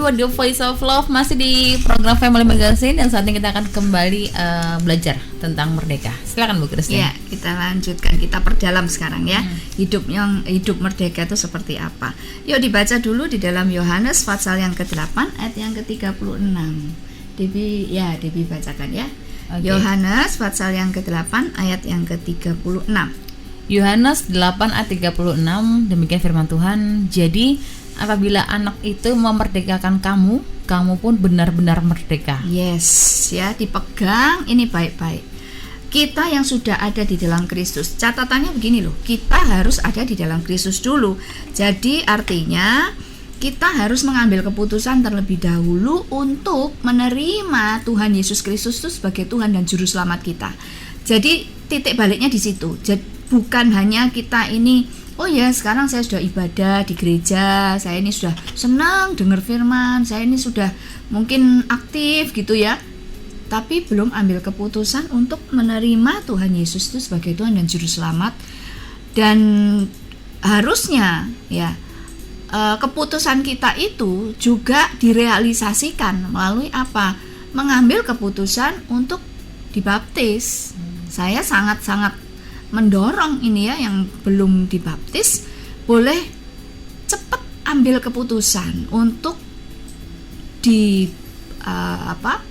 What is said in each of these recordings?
buat The Voice of Love, masih di program Family Magazine dan saat ini kita akan kembali belajar tentang merdeka. Silakan Bu Christine. Ya, kita lanjutkan, kita perdalam sekarang ya. Hidup merdeka itu seperti apa? Yuk dibaca dulu di dalam Yohanes pasal yang ke-8 ayat yang ke-36. Debbie bacakan ya. Okay. Yohanes pasal yang ke-8 ayat yang ke-36. Yohanes 8 ayat 36, demikian firman Tuhan. Jadi apabila anak itu memerdekakan kamu, kamu pun benar-benar merdeka. Yes, ya, dipegang ini baik-baik. Kita yang sudah ada di dalam Kristus, catatannya begini loh, kita harus ada di dalam Kristus dulu. Jadi artinya kita harus mengambil keputusan terlebih dahulu untuk menerima Tuhan Yesus Kristus itu sebagai Tuhan dan Juru Selamat kita. Jadi titik baliknya di situ. Jadi bukan hanya kita ini, oh ya sekarang saya sudah ibadah di gereja, saya ini sudah senang dengar firman, saya ini sudah mungkin aktif gitu ya, tapi belum ambil keputusan untuk menerima Tuhan Yesus itu sebagai Tuhan dan Juru Selamat. Dan harusnya ya keputusan kita itu juga direalisasikan melalui apa? Mengambil keputusan untuk dibaptis. Saya sangat-sangat mendorong ini ya, yang belum dibaptis boleh cepat ambil keputusan untuk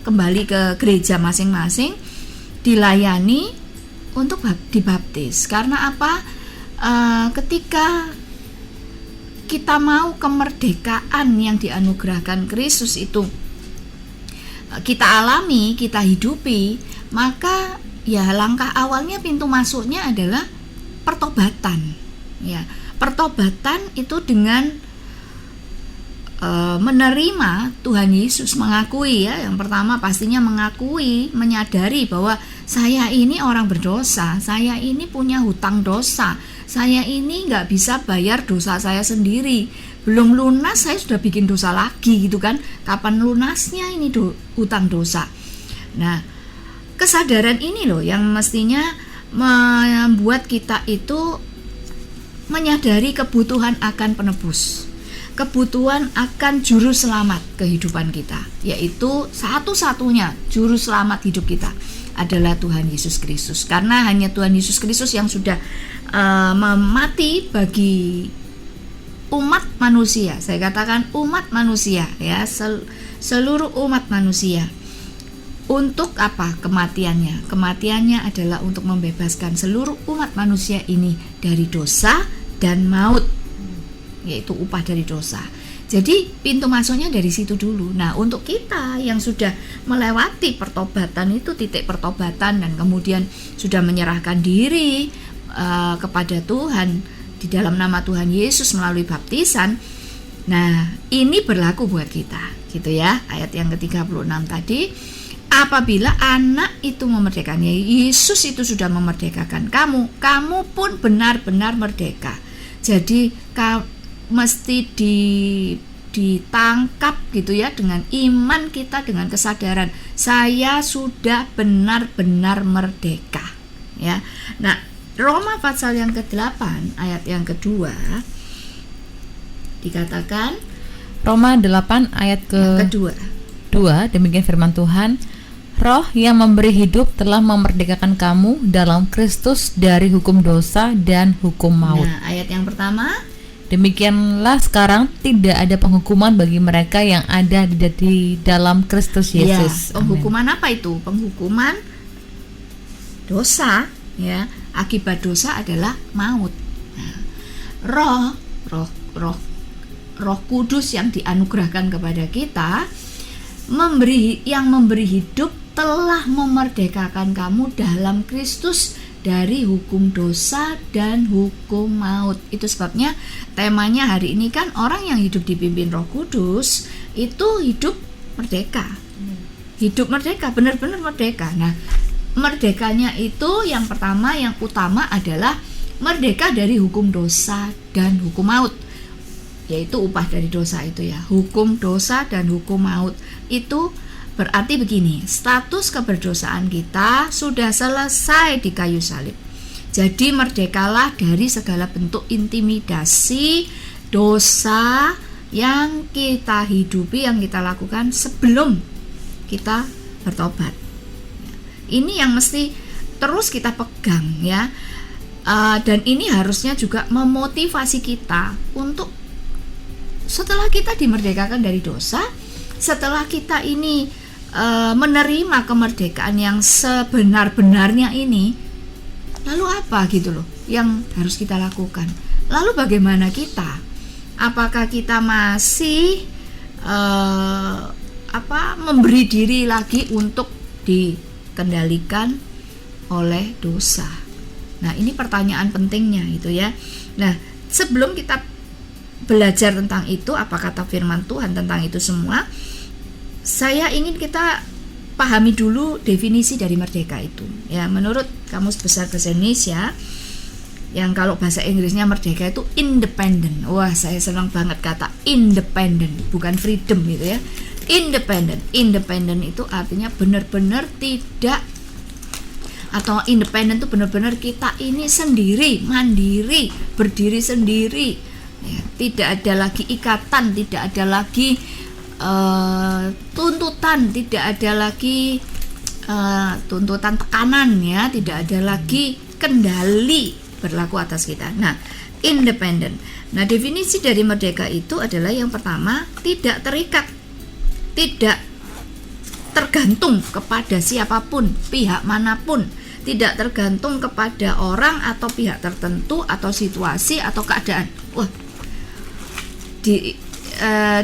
kembali ke gereja masing-masing, dilayani untuk dibaptis. Karena apa? Ketika kita mau kemerdekaan yang dianugerahkan Kristus itu kita alami, kita hidupi, maka ya langkah awalnya, pintu masuknya adalah pertobatan. Ya, pertobatan itu dengan menerima Tuhan Yesus, mengakui ya. Yang pertama pastinya mengakui, menyadari bahwa saya ini orang berdosa, saya ini punya hutang dosa, saya ini nggak bisa bayar dosa saya sendiri, belum lunas saya sudah bikin dosa lagi gitu kan. Kapan lunasnya ini hutang dosa? Nah, kesadaran ini loh yang mestinya membuat kita itu menyadari kebutuhan akan penebus, kebutuhan akan juru selamat kehidupan kita, yaitu satu-satunya juru selamat hidup kita adalah Tuhan Yesus Kristus. Karena hanya Tuhan Yesus Kristus yang sudah mati bagi umat manusia. Saya katakan umat manusia ya, seluruh umat manusia. Untuk apa kematiannya? Kematiannya adalah untuk membebaskan seluruh umat manusia ini dari dosa dan maut, yaitu upah dari dosa. Jadi pintu masuknya dari situ dulu. Nah, untuk kita yang sudah melewati pertobatan itu, titik pertobatan, dan kemudian sudah menyerahkan diri kepada Tuhan di dalam nama Tuhan Yesus melalui baptisan. Nah, ini berlaku buat kita, gitu ya. Ayat yang ke-36 tadi. Apabila anak itu memerdekakan, Yesus itu sudah memerdekakan kamu pun benar-benar merdeka. Jadi mesti ditangkap gitu ya, dengan iman kita, dengan kesadaran saya sudah benar-benar merdeka ya. Nah, Roma pasal yang ke-8 ayat yang kedua dikatakan, Roma 8 ayat kedua, demikian firman Tuhan, Roh yang memberi hidup telah memerdekakan kamu dalam Kristus dari hukum dosa dan hukum maut. Nah, ayat yang pertama, demikianlah sekarang tidak ada penghukuman bagi mereka yang ada di dalam Kristus Yesus. Ya, penghukuman apa itu? Penghukuman dosa ya. Akibat dosa adalah maut. Nah, Roh Kudus yang dianugerahkan kepada kita yang memberi hidup telah memerdekakan kamu dalam Kristus dari hukum dosa dan hukum maut. Itu sebabnya temanya hari ini kan orang yang hidup dipimpin Roh Kudus itu hidup merdeka. Hidup merdeka, benar-benar merdeka. Nah, merdekanya itu yang pertama, yang utama adalah merdeka dari hukum dosa dan hukum maut, yaitu upah dari dosa itu ya. Hukum dosa dan hukum maut itu berarti begini, status keberdosaan kita sudah selesai di kayu salib. Jadi merdekalah dari segala bentuk intimidasi, dosa, yang kita hidupi, yang kita lakukan sebelum kita bertobat. Ini yang mesti terus kita pegang ya. Dan ini harusnya juga memotivasi kita untuk setelah kita dimerdekakan dari dosa, setelah kita ini menerima kemerdekaan yang sebenar-benarnya ini, lalu apa gitu loh yang harus kita lakukan? Lalu bagaimana kita? Apakah kita masih memberi diri lagi untuk dikendalikan oleh dosa? Nah, ini pertanyaan pentingnya itu ya. Nah, sebelum kita belajar tentang itu, apa kata firman Tuhan tentang itu semua, saya ingin kita pahami dulu definisi dari merdeka itu. Ya, menurut Kamus Besar Bahasa Indonesia, yang kalau bahasa Inggrisnya merdeka itu independent. Wah, saya senang banget kata independent, bukan freedom gitu ya. Independent. Independent itu artinya benar-benar tidak, atau independen itu benar-benar kita ini sendiri, mandiri, berdiri sendiri ya, tidak ada lagi ikatan, tidak ada lagi tuntutan, tidak ada lagi tuntutan tekanan ya, tidak ada lagi kendali berlaku atas kita. Nah, independen. Nah, definisi dari merdeka itu adalah yang pertama, tidak terikat, tidak tergantung kepada siapapun, pihak manapun, tidak tergantung kepada orang atau pihak tertentu atau situasi atau keadaan. Wah,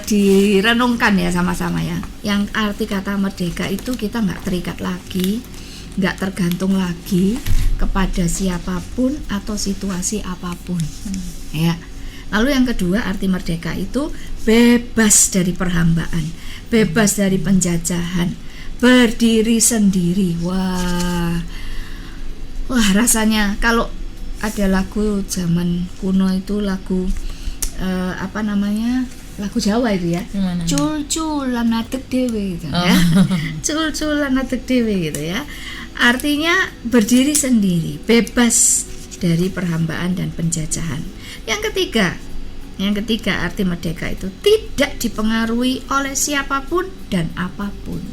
direnungkan ya sama-sama ya. Yang arti kata merdeka itu kita nggak terikat lagi, nggak tergantung lagi kepada siapapun atau situasi apapun. Ya. Lalu yang kedua, arti merdeka itu bebas dari perhambaan, bebas dari penjajahan, berdiri sendiri. Wah, rasanya kalau ada lagu zaman kuno itu lagu lagu Jawa itu ya. Cul-culan adeg dewe gitu ya. Cul-culan adeg dewe gitu ya. Artinya berdiri sendiri, bebas dari perhambaan dan penjajahan. Yang ketiga arti merdeka itu tidak dipengaruhi oleh siapapun dan apapun.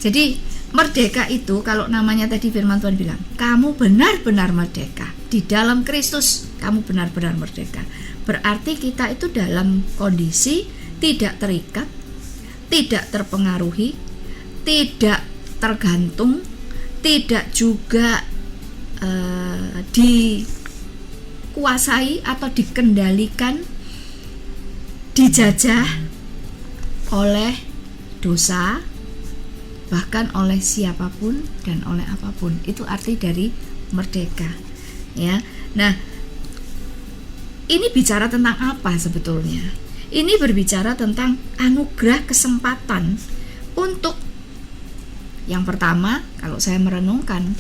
Jadi merdeka itu kalau namanya tadi firman Tuhan bilang, kamu benar-benar merdeka. Di dalam Kristus kamu benar-benar merdeka. Berarti kita itu dalam kondisi tidak terikat, tidak terpengaruhi, tidak tergantung, tidak juga dikuasai atau dikendalikan, dijajah oleh dosa, bahkan oleh siapapun dan oleh apapun. Itu arti dari merdeka ya. Nah, ini bicara tentang apa sebetulnya? Ini berbicara tentang anugerah kesempatan untuk, yang pertama, kalau saya merenungkan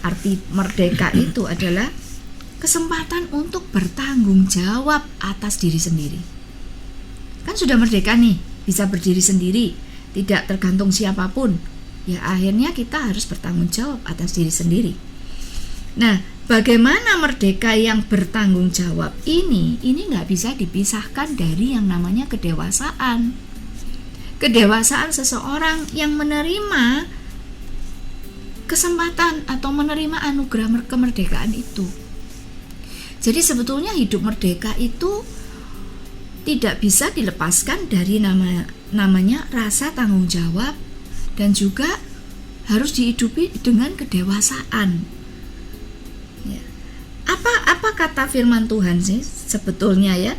arti merdeka itu adalah kesempatan untuk bertanggung jawab atas diri sendiri. Kan sudah merdeka nih, bisa berdiri sendiri, tidak tergantung siapapun. Ya akhirnya kita harus bertanggung jawab atas diri sendiri. Nah, bagaimana merdeka yang bertanggung jawab ini nggak bisa dipisahkan dari yang namanya kedewasaan. Kedewasaan seseorang yang menerima kesempatan atau menerima anugerah kemerdekaan itu. Jadi sebetulnya hidup merdeka itu tidak bisa dilepaskan dari namanya rasa tanggung jawab, dan juga harus dihidupi dengan kedewasaan. Ya. Apa kata firman Tuhan sih sebetulnya ya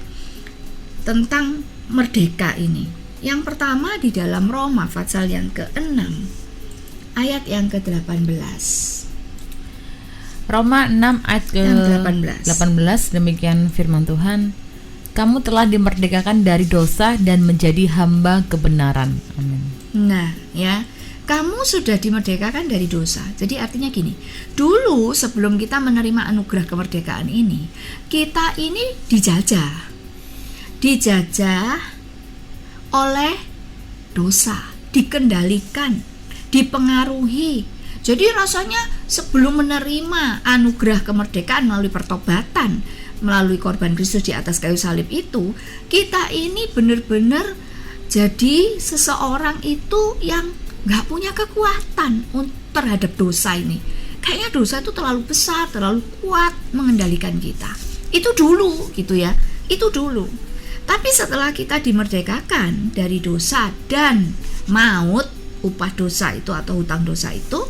tentang merdeka ini? Yang pertama di dalam Roma pasal yang ke-6 ayat yang ke-18. Roma 6 ayat ke-18. Demikian firman Tuhan. Kamu telah dimerdekakan dari dosa dan menjadi hamba kebenaran. Amin. Nah, ya, kamu sudah dimerdekakan dari dosa. Jadi artinya gini, dulu sebelum kita menerima anugerah kemerdekaan ini, kita ini dijajah oleh dosa, dikendalikan, dipengaruhi. Jadi rasanya sebelum menerima anugerah kemerdekaan melalui pertobatan, melalui korban Kristus di atas kayu salib itu, kita ini benar-benar jadi seseorang itu yang gak punya kekuatan terhadap dosa ini. Kayaknya dosa itu terlalu besar, terlalu kuat mengendalikan kita. Itu dulu gitu ya, itu dulu. Tapi setelah kita dimerdekakan dari dosa dan maut, upah dosa itu atau hutang dosa itu,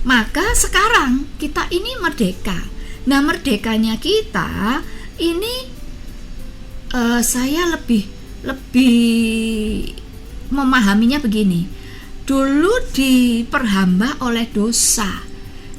maka sekarang kita ini merdeka. Nah, merdekanya kita ini saya lebih memahaminya begini. Dulu diperhamba oleh dosa,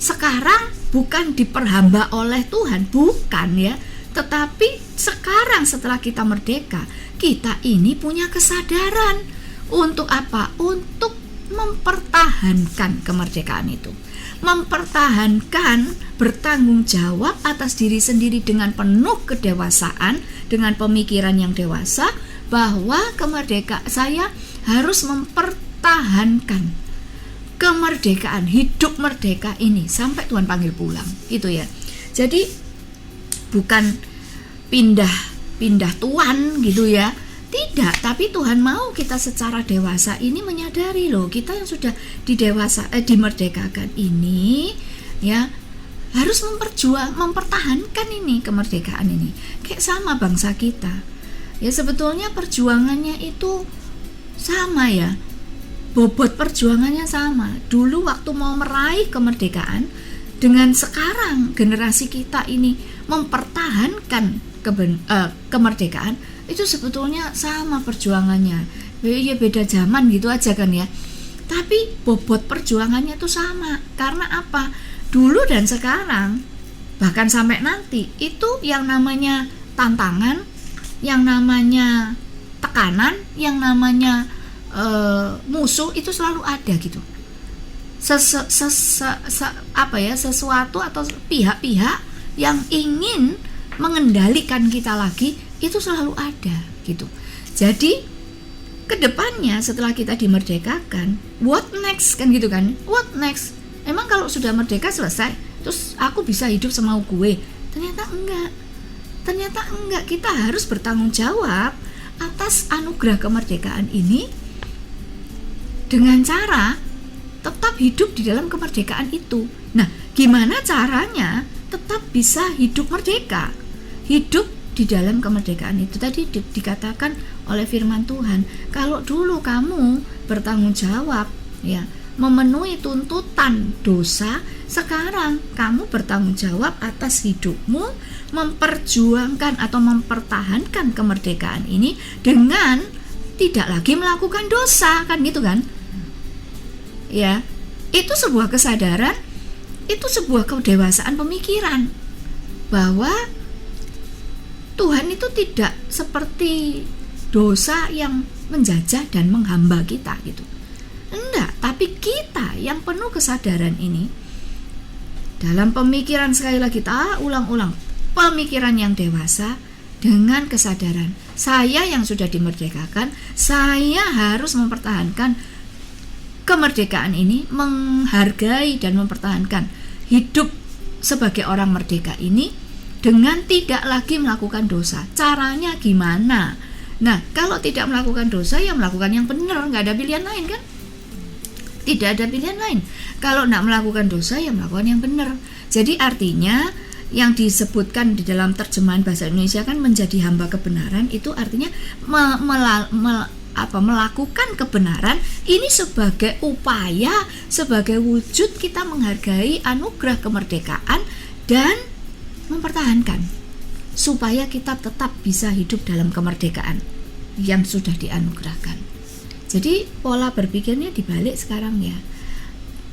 sekarang bukan diperhamba oleh Tuhan, bukan ya. Tetapi sekarang setelah kita merdeka, kita ini punya kesadaran. Untuk apa? Untuk mempertahankan kemerdekaan itu, mempertahankan, bertanggung jawab atas diri sendiri dengan penuh kedewasaan, dengan pemikiran yang dewasa, bahwa saya harus mempertahankan kemerdekaan, hidup merdeka ini sampai Tuhan panggil pulang, gitu ya. Jadi bukan pindah tuan gitu ya, tidak, tapi Tuhan mau kita secara dewasa ini menyadari loh, kita yang sudah dimerdekakan ini ya harus mempertahankan ini kemerdekaan ini. Kayak sama bangsa kita ya, sebetulnya perjuangannya itu sama ya, bobot perjuangannya sama. Dulu waktu mau meraih kemerdekaan dengan sekarang generasi kita ini mempertahankan kemerdekaan, itu sebetulnya sama perjuangannya. Ya beda zaman gitu aja kan ya, tapi bobot perjuangannya itu sama. Karena apa? Dulu dan sekarang, bahkan sampai nanti, itu yang namanya tantangan, yang namanya tekanan, yang namanya musuh itu selalu ada gitu. Sesuatu atau pihak-pihak yang ingin mengendalikan kita lagi itu selalu ada gitu. Jadi kedepannya setelah kita dimerdekakan, what next kan gitu kan? What next? Emang kalau sudah merdeka selesai, terus aku bisa hidup semau gue? Ternyata enggak. Kita harus bertanggung jawab atas anugerah kemerdekaan ini dengan cara tetap hidup di dalam kemerdekaan itu. Nah, gimana caranya tetap bisa hidup merdeka? Hidup di dalam kemerdekaan itu tadi dikatakan oleh firman Tuhan. Kalau dulu kamu bertanggung jawab ya, memenuhi tuntutan dosa, sekarang kamu bertanggung jawab atas hidupmu, memperjuangkan atau mempertahankan kemerdekaan ini dengan tidak lagi melakukan dosa, kan gitu kan? Ya, itu sebuah kesadaran, itu sebuah kedewasaan pemikiran bahwa Tuhan itu tidak seperti dosa yang menjajah dan menghamba kita gitu. Enggak, tapi kita yang penuh kesadaran ini dalam pemikiran, sekali lagi kita ulang-ulang, pemikiran yang dewasa dengan kesadaran saya yang sudah dimerdekakan, saya harus mempertahankan kemerdekaan ini, menghargai dan mempertahankan hidup sebagai orang merdeka ini dengan tidak lagi melakukan dosa. Caranya gimana? Nah, kalau tidak melakukan dosa, ya melakukan yang benar, nggak ada pilihan lain kan? Tidak ada pilihan lain. Kalau nggak melakukan dosa, ya melakukan yang benar. Jadi artinya yang disebutkan di dalam terjemahan bahasa Indonesia kan menjadi hamba kebenaran, itu artinya melakukan kebenaran ini sebagai upaya, sebagai wujud kita menghargai anugerah kemerdekaan dan mempertahankan supaya kita tetap bisa hidup dalam kemerdekaan yang sudah dianugerahkan. Jadi pola berpikirnya dibalik sekarang ya.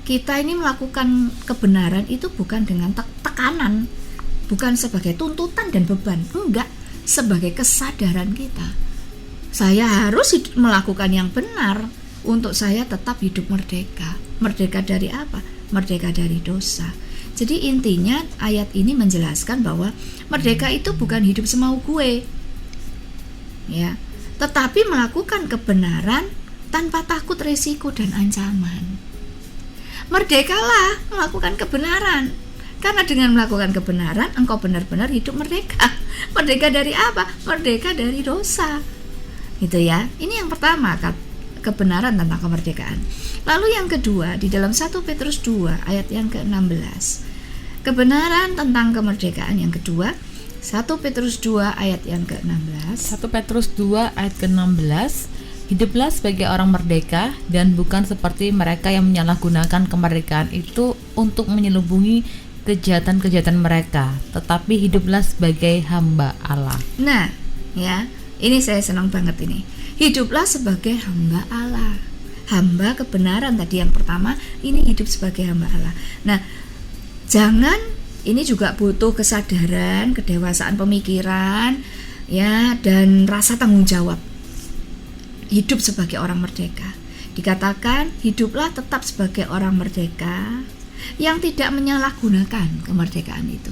Kita ini melakukan kebenaran itu bukan dengan tekanan, bukan sebagai tuntutan dan beban, enggak, sebagai kesadaran kita. Saya harus melakukan yang benar untuk saya tetap hidup merdeka. Merdeka dari apa? Merdeka dari dosa. Jadi intinya ayat ini menjelaskan bahwa merdeka itu bukan hidup semau gue, ya, tetapi melakukan kebenaran tanpa takut resiko dan ancaman. Merdekalah melakukan kebenaran Karena dengan melakukan kebenaran, engkau benar-benar hidup merdeka. Merdeka dari apa? Merdeka dari dosa. Gitu ya. Ini yang pertama, kebenaran tentang kemerdekaan. Lalu yang kedua, di dalam 1 Petrus 2 ayat yang ke-16. Kebenaran tentang kemerdekaan yang kedua, 1 Petrus 2 ayat yang ke-16. 1 Petrus 2 ayat ke-16. Hiduplah sebagai orang merdeka dan bukan seperti mereka yang menyalahgunakan kemerdekaan itu untuk menyelubungi kejahatan-kejahatan mereka, tetapi hiduplah sebagai hamba Allah. Nah, ya, ini saya senang banget ini. Hiduplah sebagai hamba Allah. Hamba kebenaran tadi yang pertama, ini hidup sebagai hamba Allah. Nah, jangan, ini juga butuh kesadaran, kedewasaan pemikiran, ya, dan rasa tanggung jawab. Hidup sebagai orang merdeka. Dikatakan hiduplah tetap sebagai orang merdeka yang tidak menyalahgunakan kemerdekaan itu.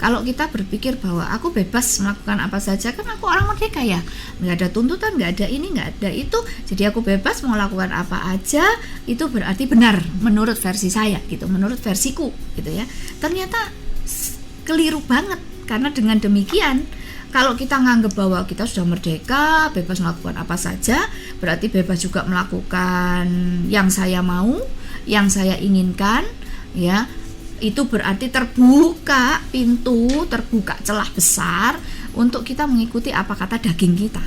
Kalau kita berpikir bahwa aku bebas melakukan apa saja, kan aku orang merdeka ya, nggak ada tuntutan, nggak ada ini, nggak ada itu, jadi aku bebas mau lakukan apa aja, itu berarti benar menurut versi saya gitu, menurut versiku gitu ya. Ternyata keliru banget, karena dengan demikian kalau kita nganggap bahwa kita sudah merdeka, bebas melakukan apa saja, berarti bebas juga melakukan yang saya mau, yang saya inginkan, ya. Itu berarti terbuka pintu, terbuka celah besar untuk kita mengikuti apa kata daging kita.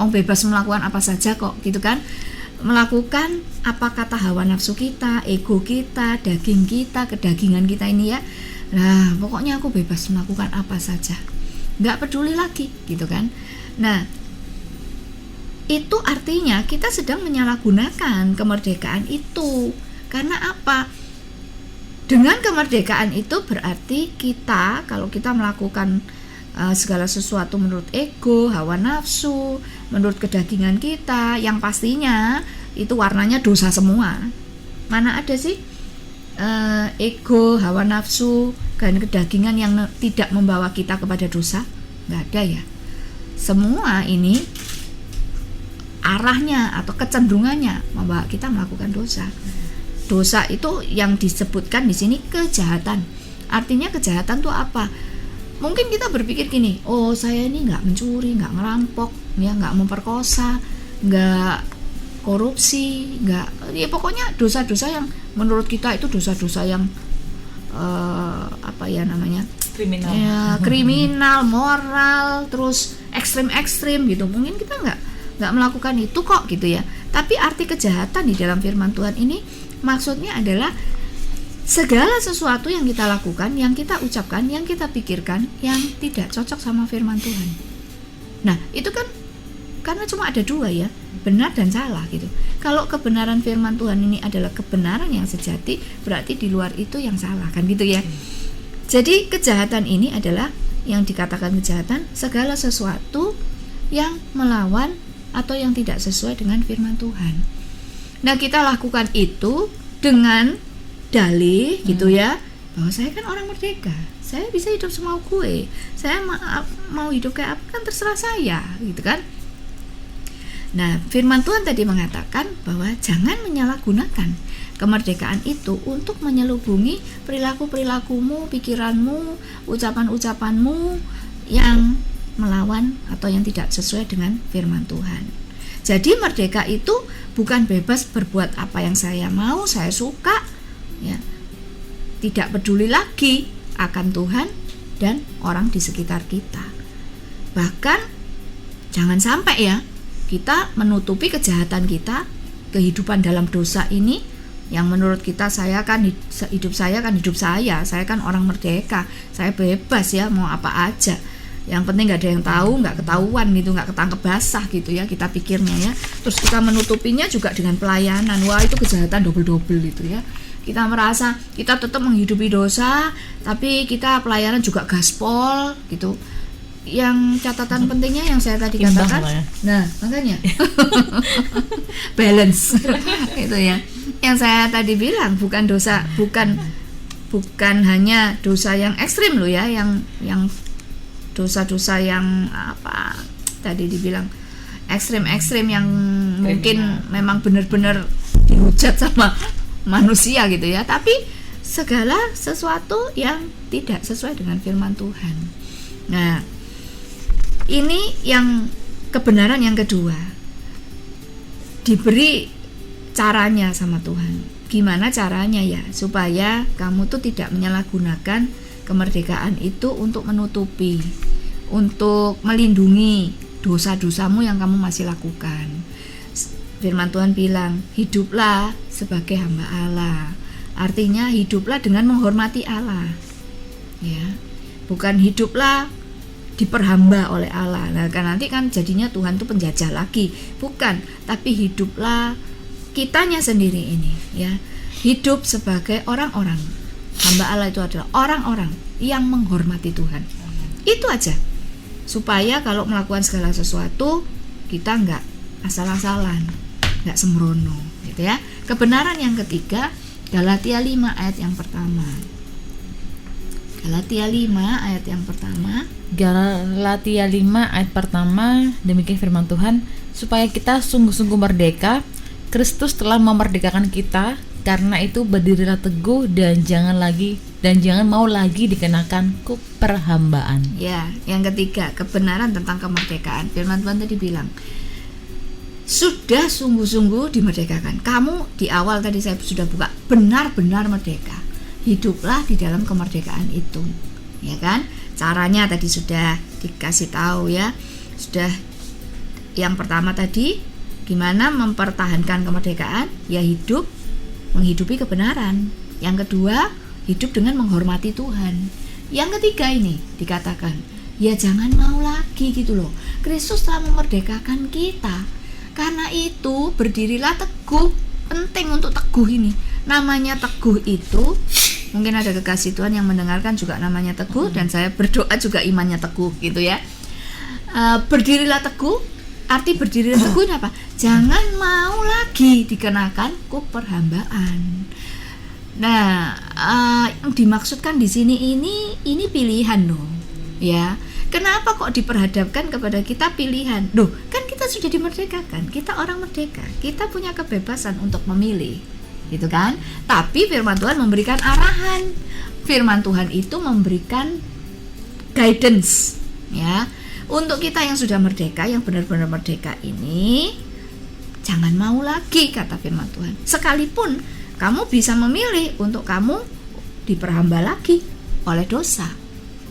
Bebas melakukan apa saja kok, gitu kan? Melakukan apa kata hawa nafsu kita, ego kita, daging kita, kedagingan kita ini ya. Nah, pokoknya aku bebas melakukan apa saja. Nggak peduli lagi, gitu kan? Nah, itu artinya kita sedang menyalahgunakan kemerdekaan itu. Karena apa? Dengan kemerdekaan itu berarti kita, kalau kita melakukan segala sesuatu menurut ego, hawa nafsu, menurut kedagingan kita, yang pastinya itu warnanya dosa semua. Mana ada sih ego, hawa nafsu, dan kedagingan yang tidak membawa kita kepada dosa? Nggak ada ya. Semua ini arahnya atau kecenderungannya membawa kita melakukan dosa. Dosa itu yang disebutkan di sini kejahatan. Artinya kejahatan itu apa? Mungkin kita berpikir gini, oh saya ini nggak mencuri, nggak ngerampok, ya nggak memperkosa, nggak korupsi, nggak, ya pokoknya dosa-dosa yang menurut kita itu dosa-dosa yang apa ya namanya, kriminal, ya, kriminal, moral, terus ekstrim gitu. Mungkin kita nggak melakukan itu kok gitu ya. Tapi arti kejahatan di dalam firman Tuhan ini maksudnya adalah segala sesuatu yang kita lakukan, yang kita ucapkan, yang kita pikirkan, yang tidak cocok sama firman Tuhan. Nah, itu kan karena cuma ada dua ya, benar dan salah gitu. Kalau kebenaran firman Tuhan ini adalah kebenaran yang sejati, berarti di luar itu yang salah, kan gitu ya. Jadi kejahatan ini adalah yang dikatakan kejahatan, segala sesuatu yang melawan atau yang tidak sesuai dengan firman Tuhan. Nah, kita lakukan itu dengan dalih gitu ya, bahwa saya kan orang merdeka, saya bisa hidup semau gue, saya mau hidup kayak apa kan terserah saya gitu kan. Nah, firman Tuhan tadi mengatakan bahwa jangan menyalahgunakan kemerdekaan itu untuk menyelubungi perilaku-perilakumu, pikiranmu, ucapan-ucapanmu yang melawan atau yang tidak sesuai dengan firman Tuhan. Jadi merdeka itu bukan bebas berbuat apa yang saya mau, saya suka, ya. Tidak peduli lagi akan Tuhan dan orang di sekitar kita. Bahkan jangan sampai ya kita menutupi kejahatan kita, kehidupan dalam dosa ini yang menurut kita hidup saya kan orang merdeka, saya bebas ya mau apa aja. Yang penting nggak ada yang tahu, nggak ketahuan gitu, nggak ketangkep basah gitu ya kita pikirnya ya. Terus kita menutupinya juga dengan pelayanan. Wah, itu kejahatan double gitu ya. Kita merasa kita tetap menghidupi dosa, tapi kita pelayanan juga gaspol gitu. Yang catatan pentingnya yang saya tadi katakan, ya. Nah makanya balance itu ya. Yang saya tadi bilang bukan dosa, bukan hanya dosa yang ekstrim loh ya, yang dosa-dosa yang apa tadi dibilang ekstrim yang mungkin memang benar-benar dihujat sama manusia gitu ya. Tapi segala sesuatu yang tidak sesuai dengan firman Tuhan. Nah, ini yang kebenaran yang kedua. Diberi caranya sama Tuhan. Gimana caranya ya? Supaya kamu tuh tidak menyalahgunakan kemerdekaan itu untuk menutupi, untuk melindungi dosa-dosamu yang kamu masih lakukan. Firman Tuhan bilang, hiduplah sebagai hamba Allah. Artinya hiduplah dengan menghormati Allah. Ya. Bukan hiduplah diperhamba oleh Allah. Nah, kan nanti kan jadinya Tuhan itu penjajah lagi. Bukan, tapi hiduplah kitanya sendiri ini, ya. Hidup sebagai orang-orang. Hamba Allah itu adalah orang-orang yang menghormati Tuhan. Itu aja. Supaya kalau melakukan segala sesuatu kita enggak asal-asalan, enggak sembrono, gitu ya. Kebenaran yang ketiga, Galatia 5 ayat yang pertama. Galatia 5 ayat yang pertama. Galatia 5 ayat pertama, demikian firman Tuhan, supaya kita sungguh-sungguh merdeka, Kristus telah memerdekakan kita, karena itu berdirilah teguh dan jangan mau lagi dikenakan kuk perhambaan. Ya, yang ketiga, kebenaran tentang kemerdekaan. Firman Tuhan tadi bilang, sudah sungguh-sungguh dimerdekakan. Kamu di awal tadi saya sudah buka, benar-benar merdeka. Hiduplah di dalam kemerdekaan itu, ya kan? Caranya tadi sudah dikasih tahu ya. Sudah yang pertama tadi, gimana mempertahankan kemerdekaan? Ya hidup menghidupi kebenaran. Yang kedua, hidup dengan menghormati Tuhan. Yang ketiga ini dikatakan, ya jangan mau lagi gitu loh. Kristus telah memerdekakan kita. Karena itu berdirilah teguh. Penting untuk teguh ini. Namanya teguh itu, mungkin ada kekasih Tuhan yang mendengarkan juga namanya teguh, dan saya berdoa juga imannya teguh gitu ya. Berdirilah teguh, arti berdirilah teguh ini apa? Jangan mau lagi dikenakan kuk perhambaan. Nah, yang dimaksudkan di sini ini pilihan loh, ya. Kenapa kok diperhadapkan kepada kita pilihan? Loh, kan kita sudah dimerdekakan, kita orang merdeka, kita punya kebebasan untuk memilih, gitu kan? Tapi firman Tuhan memberikan arahan. Firman Tuhan itu memberikan guidance, ya. Untuk kita yang sudah merdeka, yang benar-benar merdeka ini, jangan mau lagi, kata firman Tuhan. Sekalipun kamu bisa memilih untuk kamu diperhamba lagi oleh dosa.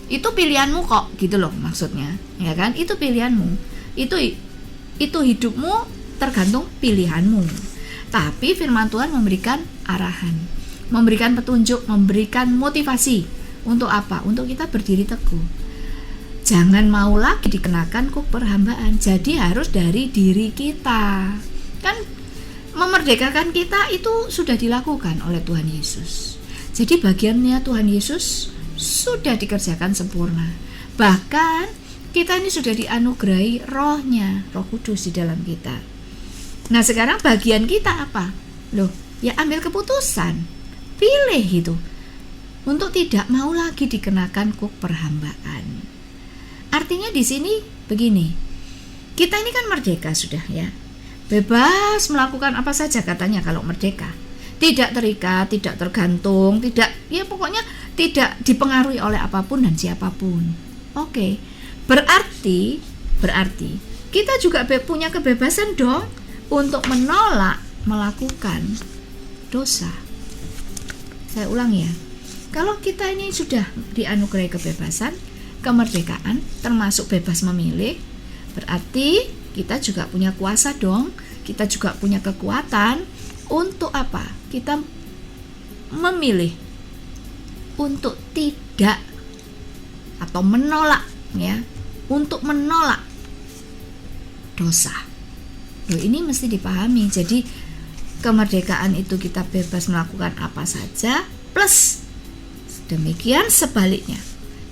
Itu pilihanmu kok, gitu loh maksudnya, ya kan? Itu pilihanmu. Itu hidupmu tergantung pilihanmu. Tapi firman Tuhan memberikan arahan, memberikan petunjuk, memberikan motivasi. Untuk apa? Untuk kita berdiri teguh. Jangan mau lagi dikenakan kuk perhambaan. Jadi harus dari diri kita. Kan memerdekakan kita itu sudah dilakukan oleh Tuhan Yesus. Jadi bagiannya Tuhan Yesus sudah dikerjakan sempurna. Bahkan kita ini sudah dianugerahi rohnya, Roh Kudus di dalam kita. Nah sekarang bagian kita apa? Loh, ya ambil keputusan, pilih itu, untuk tidak mau lagi dikenakan kuk perhambaan. Artinya di sini begini, kita ini kan merdeka sudah ya, bebas melakukan apa saja katanya kalau merdeka. Tidak terikat, tidak tergantung, tidak, ya pokoknya tidak dipengaruhi oleh apapun dan siapapun. Oke, berarti kita juga punya kebebasan dong untuk menolak melakukan dosa. Saya ulang ya, kalau kita ini sudah dianugerahi kebebasan, kemerdekaan, termasuk bebas memilih, berarti kita juga punya kuasa dong, kita juga punya kekuatan untuk apa? Kita memilih untuk tidak atau menolak, ya, untuk menolak dosa. Loh, ini mesti dipahami. Jadi kemerdekaan itu kita bebas melakukan apa saja, plus demikian sebaliknya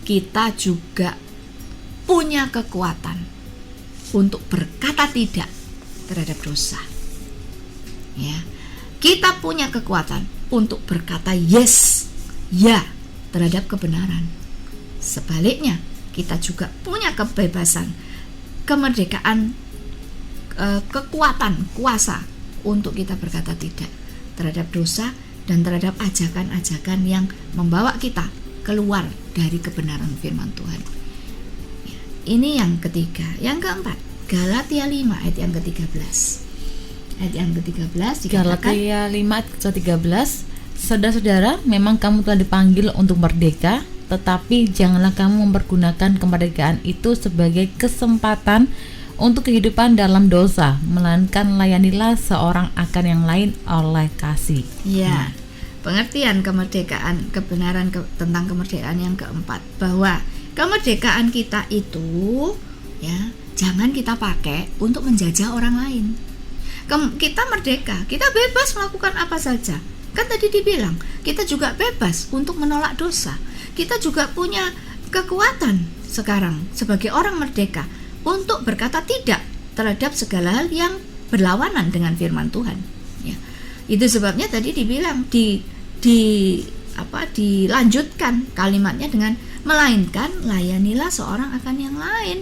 kita juga punya kekuatan untuk berkata tidak terhadap dosa. Ya, kita punya kekuatan untuk berkata yes, ya terhadap kebenaran. Sebaliknya, kita juga punya kebebasan, kemerdekaan, kekuatan, kuasa untuk kita berkata tidak terhadap dosa dan terhadap ajakan-ajakan yang membawa kita keluar dari kebenaran firman Tuhan. Ini yang ketiga. Yang keempat, Galatia 5 ayat yang ke-13. Ayat yang ke-13 dikatakan, Galatia 5 ayat ke-13, saudara-saudara, memang kamu telah dipanggil untuk merdeka, tetapi janganlah kamu mempergunakan kemerdekaan itu sebagai kesempatan untuk kehidupan dalam dosa, melainkan layanilah seorang akan yang lain oleh kasih. Ya, pengertian kemerdekaan, kebenaran tentang kemerdekaan yang keempat, bahwa kemerdekaan kita itu ya jangan kita pakai untuk menjajah orang lain. Kita merdeka, kita bebas melakukan apa saja. Kan tadi dibilang, kita juga bebas untuk menolak dosa. Kita juga punya kekuatan sekarang sebagai orang merdeka untuk berkata tidak terhadap segala hal yang berlawanan dengan firman Tuhan. Ya. Itu sebabnya tadi dibilang dilanjutkan kalimatnya dengan melainkan layanilah seorang akan yang lain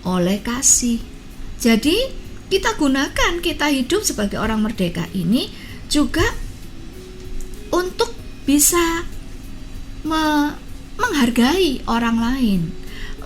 oleh kasih. Jadi kita gunakan, kita hidup sebagai orang merdeka ini juga untuk bisa menghargai orang lain,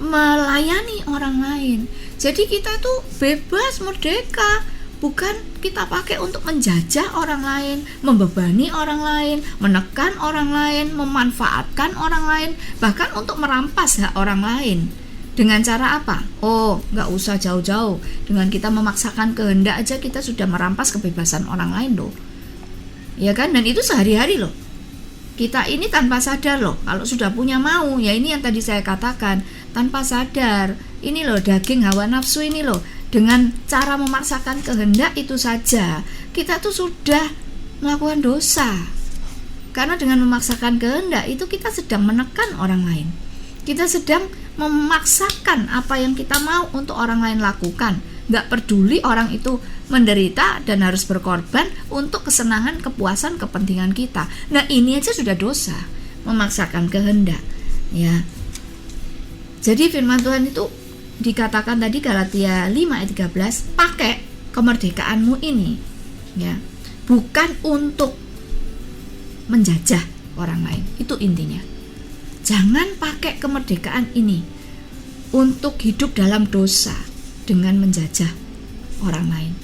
melayani orang lain. Jadi kita tuh bebas, merdeka, bukan kita pakai untuk menjajah orang lain, membebani orang lain, menekan orang lain, memanfaatkan orang lain, bahkan untuk merampas hak orang lain. Dengan cara apa? Oh, nggak usah jauh-jauh. Dengan kita memaksakan kehendak aja kita sudah merampas kebebasan orang lain loh. Ya kan? Dan itu sehari-hari loh. Kita ini tanpa sadar loh. Kalau sudah punya mau, ya ini yang tadi saya katakan, tanpa sadar. Ini loh daging hawa nafsu ini loh. Dengan cara memaksakan kehendak itu saja, kita tuh sudah melakukan dosa. Karena dengan memaksakan kehendak itu kita sedang menekan orang lain. Kita sedang memaksakan apa yang kita mau untuk orang lain lakukan. Gak peduli orang itu menderita dan harus berkorban untuk kesenangan, kepuasan, kepentingan kita. Nah ini aja sudah dosa, memaksakan kehendak. Ya. Jadi firman Tuhan itu dikatakan tadi Galatia 5 ayat 13, pakai kemerdekaanmu ini ya, bukan untuk menjajah orang lain. Itu intinya. Jangan pakai kemerdekaan ini untuk hidup dalam dosa dengan menjajah orang lain.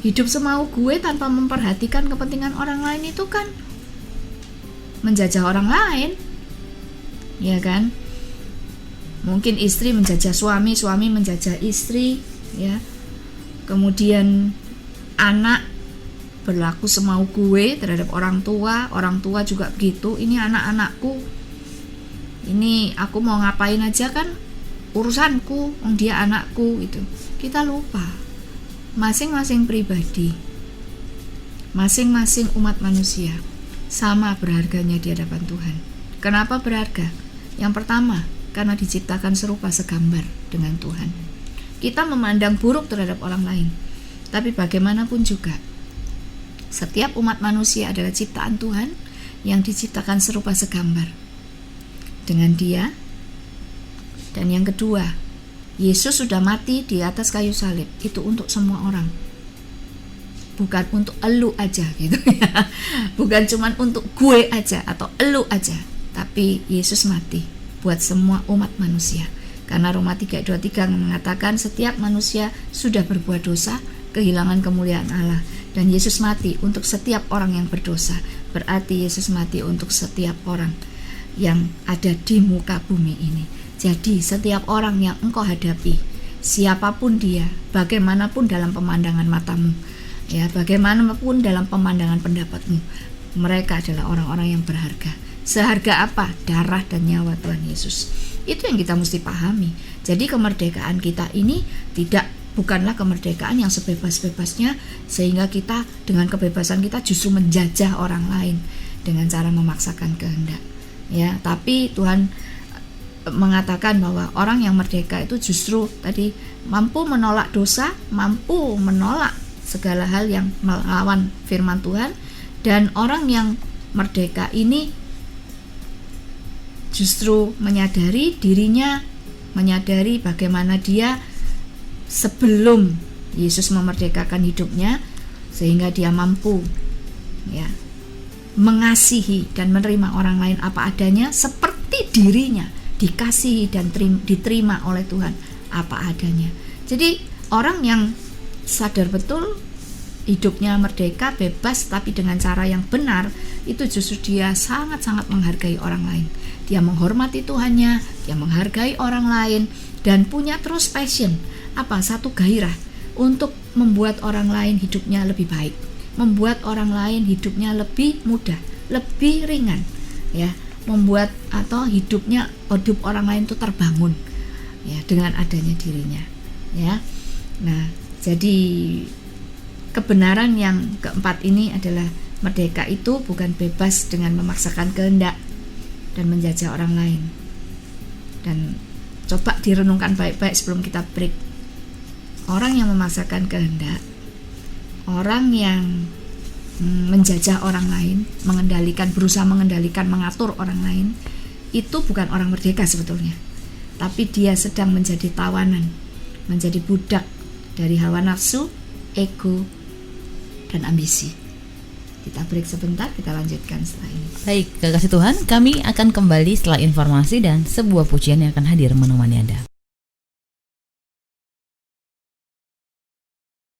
Hidup semau gue tanpa memperhatikan kepentingan orang lain itu kan menjajah orang lain. Ya kan? Mungkin istri menjajah suami, suami menjajah istri, ya. Kemudian anak berlaku semau gue terhadap orang tua juga begitu. Ini anak-anakku, ini aku mau ngapain aja kan urusanku, dia anakku itu. Kita lupa masing-masing pribadi, masing-masing umat manusia sama berharganya di hadapan Tuhan. Kenapa berharga? Yang pertama, karena diciptakan serupa segambar dengan Tuhan. Kita memandang buruk terhadap orang lain, tapi bagaimanapun juga setiap umat manusia adalah ciptaan Tuhan yang diciptakan serupa segambar dengan Dia. Dan yang kedua, Yesus sudah mati di atas kayu salib. Itu untuk semua orang, bukan untuk elu aja gitu ya. Bukan cuma untuk gue aja atau elu aja, tapi Yesus mati buat semua umat manusia. Karena Roma 3:23 mengatakan setiap manusia sudah berbuat dosa, kehilangan kemuliaan Allah, dan Yesus mati untuk setiap orang yang berdosa. Berarti Yesus mati untuk setiap orang yang ada di muka bumi ini. Jadi setiap orang yang engkau hadapi, siapapun dia, bagaimanapun dalam pemandangan matamu, ya, bagaimanapun dalam pemandangan pendapatmu, mereka adalah orang-orang yang berharga. Seharga apa? Darah dan nyawa Tuhan Yesus. Itu yang kita mesti pahami. Jadi kemerdekaan kita ini bukanlah kemerdekaan yang sebebas-bebasnya, sehingga kita dengan kebebasan kita justru menjajah orang lain dengan cara memaksakan kehendak. Ya, tapi Tuhan mengatakan bahwa orang yang merdeka itu justru tadi mampu menolak dosa, mampu menolak segala hal yang melawan firman Tuhan, dan orang yang merdeka ini justru menyadari dirinya, menyadari bagaimana dia sebelum Yesus memerdekakan hidupnya, sehingga dia mampu ya, mengasihi dan menerima orang lain apa adanya seperti dirinya dikasihi dan diterima oleh Tuhan apa adanya. Jadi orang yang sadar betul hidupnya merdeka, bebas, tapi dengan cara yang benar, itu justru dia sangat-sangat menghargai orang lain. Dia menghormati Tuhannya, dia menghargai orang lain, dan punya terus passion, satu gairah untuk membuat orang lain hidupnya lebih baik, membuat orang lain hidupnya lebih mudah, lebih ringan, ya, membuat hidup orang lain itu terbangun, ya, dengan adanya dirinya, ya. Nah, jadi kebenaran yang keempat ini adalah merdeka itu bukan bebas dengan memaksakan kehendak dan menjajah orang lain. Dan coba direnungkan baik-baik sebelum kita break. Orang yang memaksakan kehendak, orang yang menjajah orang lain, berusaha mengendalikan, mengatur orang lain, itu bukan orang merdeka sebetulnya. Tapi dia sedang menjadi tawanan, menjadi budak dari hawa nafsu, ego, dan ambisi. Kita break sebentar, kita lanjutkan setelah ini. Baik, kekasih Tuhan, kami akan kembali setelah informasi dan sebuah pujian yang akan hadir menemani Anda.